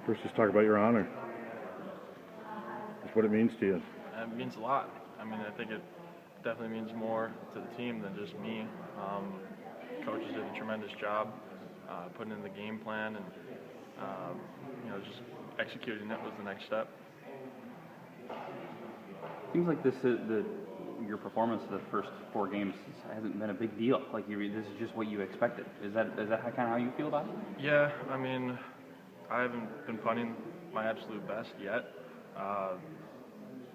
First, just talk about your honor. Just what it means to you. It means a lot. I mean, I think it definitely means more to the team than just me. Coaches did a tremendous job putting in the game plan, and just executing it was the next step. Seems like your performance the first 4 games hasn't been a big deal. Like this is just what you expected. Is that kind of how you feel about it? Yeah, I mean, I haven't been punting my absolute best yet.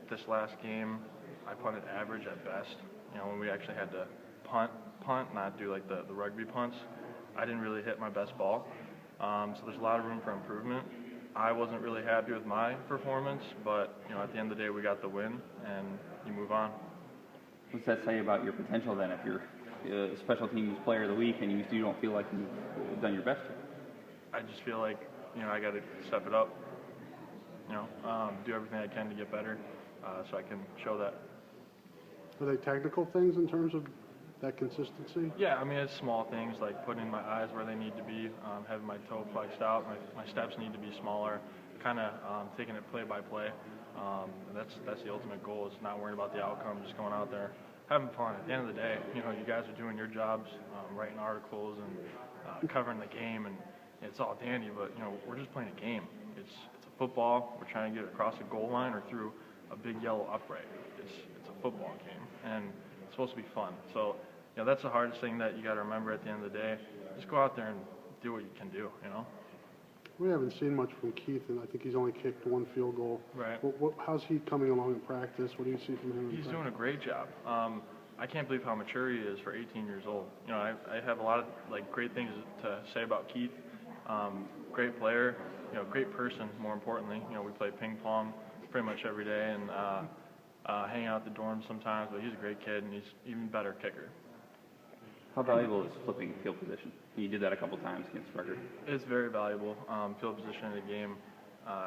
This last game, I punted average at best. When we actually had to punt, not do like the rugby punts, I didn't really hit my best ball. So there's a lot of room for improvement. I wasn't really happy with my performance, but at the end of the day, we got the win, and you move on. What's that say about your potential then? If you're a special teams player of the week and you don't feel like you've done your best? I just feel like I got to step it up. Do everything I can to get better, so I can show that. Are they technical things in terms of that consistency? Yeah, I mean, it's small things like putting my eyes where they need to be, having my toe flexed out, my steps need to be smaller, kind of taking it play by play. That's the ultimate goal, is not worrying about the outcome, just going out there, having fun. At the end of the day, you guys are doing your jobs, writing articles and covering the game, and it's all dandy, but we're just playing a game. It's a football. We're trying to get across the goal line or through a big yellow upright. It's a football game, and it's supposed to be fun. So that's the hardest thing that you got to remember at the end of the day. Just go out there and do what you can do. We haven't seen much from Keith, and I think he's only kicked 1 field goal. Right. How's he coming along in practice? What do you see from him? He's doing a great job. I can't believe how mature he is for 18 years old. I have a lot of great things to say about Keith. Great player, great person. More importantly, we play ping pong pretty much every day, and hang out at the dorms sometimes. But he's a great kid, and he's even better kicker. How valuable is flipping field position? You did that a couple times against Rutgers. It's very valuable. Field position in the game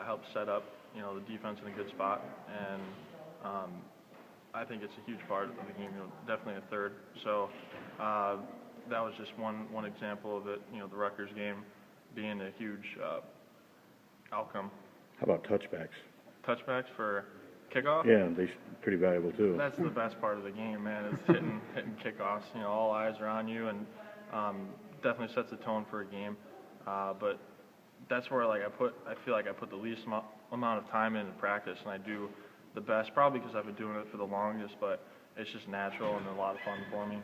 helps set up, the defense in a good spot, and I think it's a huge part of the game. Definitely a third. So that was just one example of it. The Rutgers game being a huge outcome. How about touchbacks? Touchbacks for kickoff? Yeah, they're pretty valuable too. That's the best part of the game, man, is hitting kickoffs. All eyes are on you, and definitely sets the tone for a game. But that's where I feel like I put the least amount of time into practice, and I do the best, probably because I've been doing it for the longest, but it's just natural and a lot of fun for me.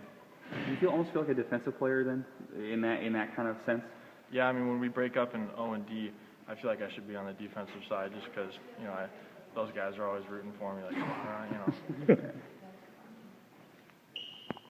Do you almost feel like a defensive player then, in that kind of sense? Yeah, I mean, when we break up in O&D, I feel like I should be on the defensive side just because, those guys are always rooting for me, like,